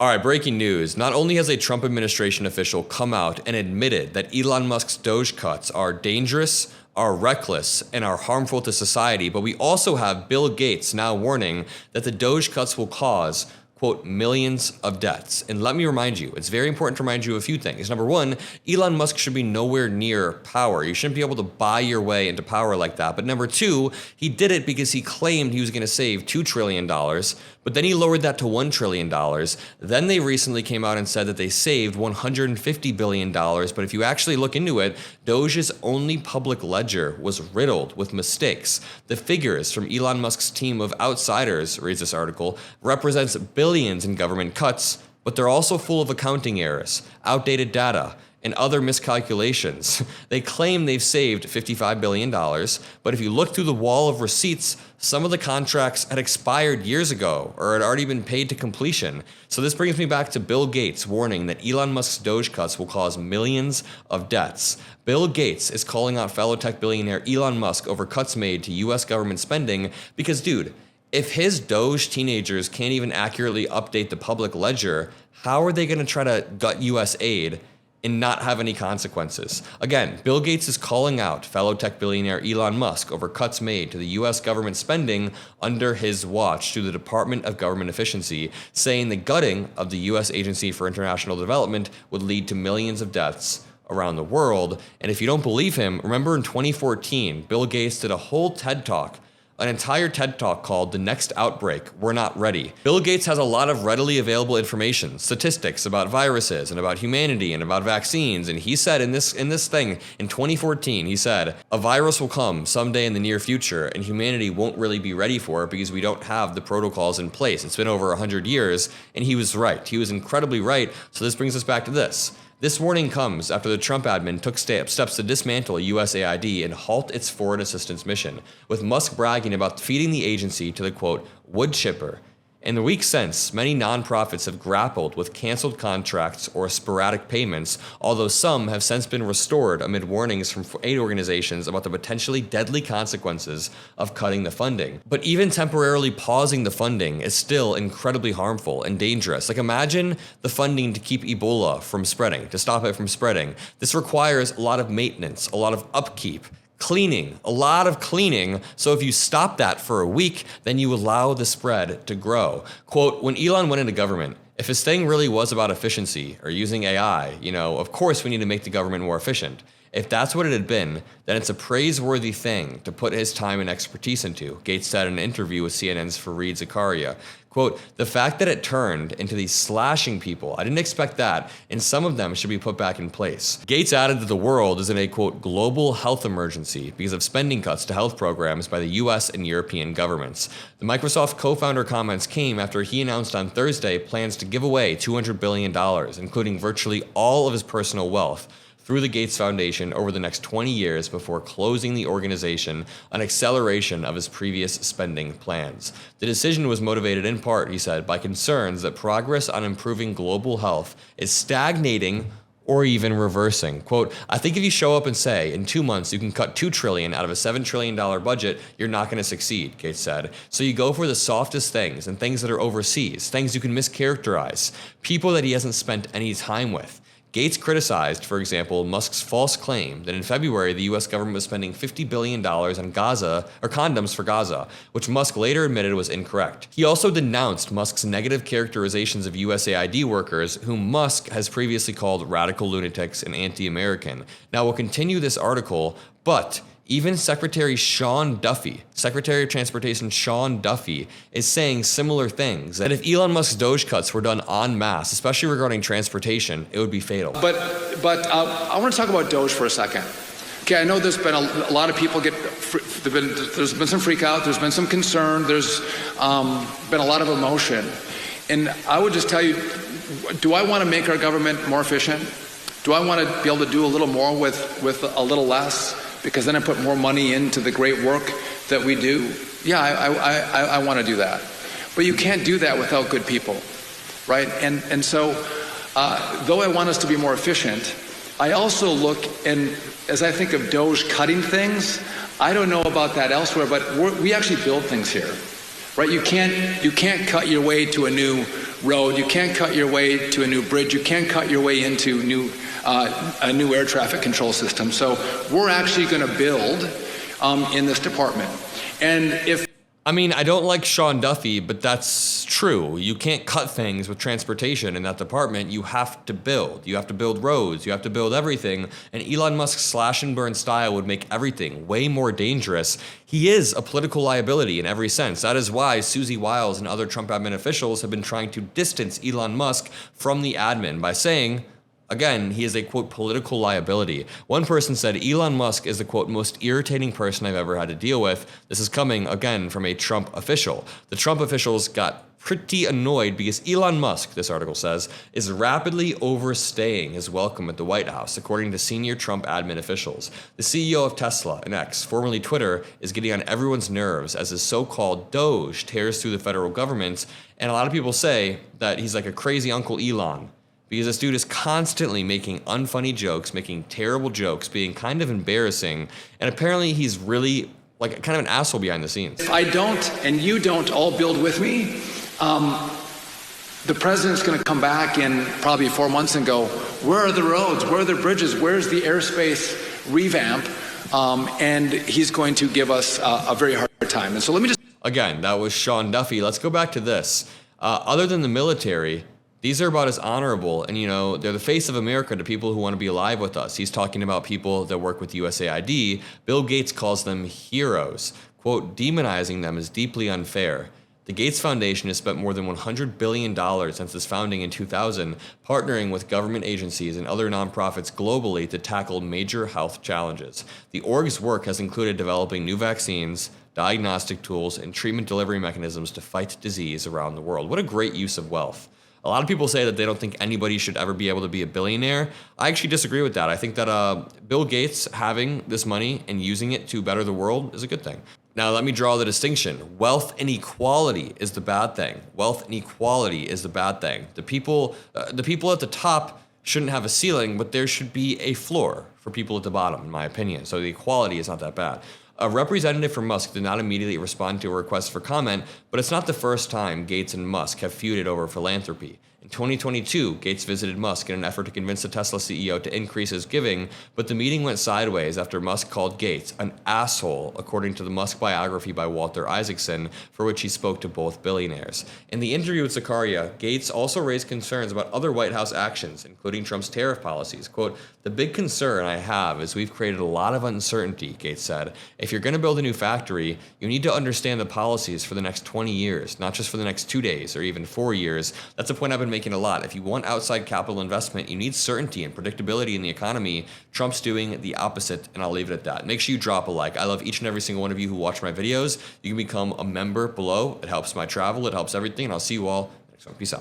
All right, breaking news. Not only has a Trump administration official come out and admitted that Elon Musk's DOGE cuts are dangerous, are reckless, and are harmful to society, but we also have Bill Gates now warning that the DOGE cuts will cause, quote, millions of deaths. And let me remind you, it's very important to remind you of a few things. Number one, Elon Musk should be nowhere near power. You shouldn't be able to buy your way into power like that. But number two, he did it because he claimed he was going to save $2 trillion, but then he lowered that to $1 trillion. Then they recently came out and said that they saved $150 billion. But if you actually look into it, DOGE's only public ledger was riddled with mistakes. The figures from Elon Musk's team of outsiders, reads this article, represents billions in government cuts, but they're also full of accounting errors, outdated data, and other miscalculations. They claim they've saved $55 billion, but if you look through the wall of receipts, some of the contracts had expired years ago or had already been paid to completion. So this brings me back to Bill Gates warning that Elon Musk's DOGE cuts will cause millions of deaths. Bill Gates is calling out fellow tech billionaire Elon Musk over cuts made to US government spending because, dude, if his DOGE teenagers can't even accurately update the public ledger, how are they going to try to gut US aid and not have any consequences? Again, Bill Gates is calling out fellow tech billionaire Elon Musk over cuts made to the US government spending under his watch through the Department of Government Efficiency, saying the gutting of the US Agency for International Development would lead to millions of deaths around the world. And if you don't believe him, remember in 2014, Bill Gates did a whole TED Talk, an entire TED Talk called The Next Outbreak, We're Not Ready. Bill Gates has a lot of readily available information, statistics about viruses and about humanity and about vaccines. And he said in this thing in 2014, he said, a virus will come someday in the near future and humanity won't really be ready for it because we don't have the protocols in place. It's been over 100 years, and he was right. He was incredibly right. So this brings us back to this. This warning comes after the Trump admin took steps to dismantle USAID and halt its foreign assistance mission, with Musk bragging about feeding the agency to the, quote, wood chipper. In the weeks since, many nonprofits have grappled with canceled contracts or sporadic payments, although some have since been restored amid warnings from aid organizations about the potentially deadly consequences of cutting the funding. But even temporarily pausing the funding is still incredibly harmful and dangerous. Like, imagine the funding to keep Ebola from spreading, to stop it from spreading. This requires a lot of maintenance, a lot of upkeep, cleaning, a lot of cleaning. So if you stop that for a week, then you allow the spread to grow. Quote, when Elon went into government, if his thing really was about efficiency or using AI, of course we need to make the government more efficient. If that's what it had been, then it's a praiseworthy thing to put his time and expertise into, Gates said in an interview with CNN's Fareed Zakaria. Quote, the fact that it turned into these slashing people, I didn't expect that, and some of them should be put back in place. Gates added that the world is in a, quote, global health emergency because of spending cuts to health programs by the US and European governments. The Microsoft co-founder comments came after he announced on Thursday plans to give away $200 billion, including virtually all of his personal wealth, through the Gates Foundation over the next 20 years before closing the organization on acceleration of his previous spending plans. The decision was motivated in part, he said, by concerns that progress on improving global health is stagnating or even reversing. Quote, I think if you show up and say, in 2 months you can cut $2 trillion out of a $7 trillion budget, you're not going to succeed, Gates said. So you go for the softest things and things that are overseas, things you can mischaracterize, people that he hasn't spent any time with. Gates criticized, for example, Musk's false claim that in February the U.S. government was spending $50 billion on Gaza, or condoms for Gaza, which Musk later admitted was incorrect. He also denounced Musk's negative characterizations of USAID workers, whom Musk has previously called radical lunatics and anti-American. Now we'll continue this article, but even Secretary of Transportation Sean Duffy, is saying similar things, that if Elon Musk's DOGE cuts were done en masse, especially regarding transportation, it would be fatal. But I want to talk about DOGE for a second. Okay, I know there's been a lot of people there's been some freak out, there's been some concern, there's been a lot of emotion. And I would just tell you, do I want to make our government more efficient? Do I want to be able to do a little more with a little less? Because then I put more money into the great work that we do. Yeah, I want to do that. But you can't do that without good people, right? And so, though I want us to be more efficient, I also look, and as I think of DOGE cutting things, I don't know about that elsewhere, but we actually build things here, right? You can't cut your way to a new road. You can't cut your way to a new bridge. You can't cut your way into a new air traffic control system. So we're actually going to build in this department. And I mean, I don't like Sean Duffy, but that's true. You can't cut things with transportation in that department. You have to build. You have to build roads. You have to build everything. And Elon Musk's slash and burn style would make everything way more dangerous. He is a political liability in every sense. That is why Susie Wiles and other Trump admin officials have been trying to distance Elon Musk from the admin by saying, again, he is a, quote, political liability. One person said, Elon Musk is the, quote, most irritating person I've ever had to deal with. This is coming, again, from a Trump official. The Trump officials got pretty annoyed because Elon Musk, this article says, is rapidly overstaying his welcome at the White House, according to senior Trump admin officials. The CEO of Tesla and X, formerly Twitter, is getting on everyone's nerves as his so-called DOGE tears through the federal government. And a lot of people say that he's like a crazy Uncle Elon, because this dude is constantly making unfunny jokes, making terrible jokes, being kind of embarrassing, and apparently he's really like kind of an asshole behind the scenes. If I don't and you don't all build with me, the president's going to come back in probably 4 months and go, where are the roads? Where are the bridges? Where's the airspace revamp? And he's going to give us a very hard time. And so let me just... Again, that was Sean Duffy. Let's go back to this. Other than the military, these are about as honorable, and they're the face of America to people who want to be alive with us. He's talking about people that work with USAID. Bill Gates calls them heroes. Quote, demonizing them is deeply unfair. The Gates Foundation has spent more than $100 billion since its founding in 2000, partnering with government agencies and other nonprofits globally to tackle major health challenges. The org's work has included developing new vaccines, diagnostic tools, and treatment delivery mechanisms to fight disease around the world. What a great use of wealth. A lot of people say that they don't think anybody should ever be able to be a billionaire. I actually disagree with that. I think that Bill Gates having this money and using it to better the world is a good thing. Now, let me draw the distinction. Wealth inequality is the bad thing. Wealth inequality is the bad thing. The people at the top shouldn't have a ceiling, but there should be a floor for people at the bottom, in my opinion. So the equality is not that bad. A representative from Musk did not immediately respond to a request for comment, but it's not the first time Gates and Musk have feuded over philanthropy. In 2022, Gates visited Musk in an effort to convince the Tesla CEO to increase his giving, but the meeting went sideways after Musk called Gates an asshole, according to the Musk biography by Walter Isaacson, for which he spoke to both billionaires. In the interview with Zakaria, Gates also raised concerns about other White House actions, including Trump's tariff policies. Quote, the big concern I have is we've created a lot of uncertainty, Gates said. If you're going to build a new factory, you need to understand the policies for the next 20 years, not just for the next 2 days or even 4 years. That's a point I've been making a lot. If you want outside capital investment, you need certainty and predictability in the economy. Trump's doing the opposite, and I'll leave it at that. Make sure you drop a like. I love each and every single one of you who watch my videos. You can become a member below. It helps my travel. It helps everything, and I'll see you all next one. Peace out.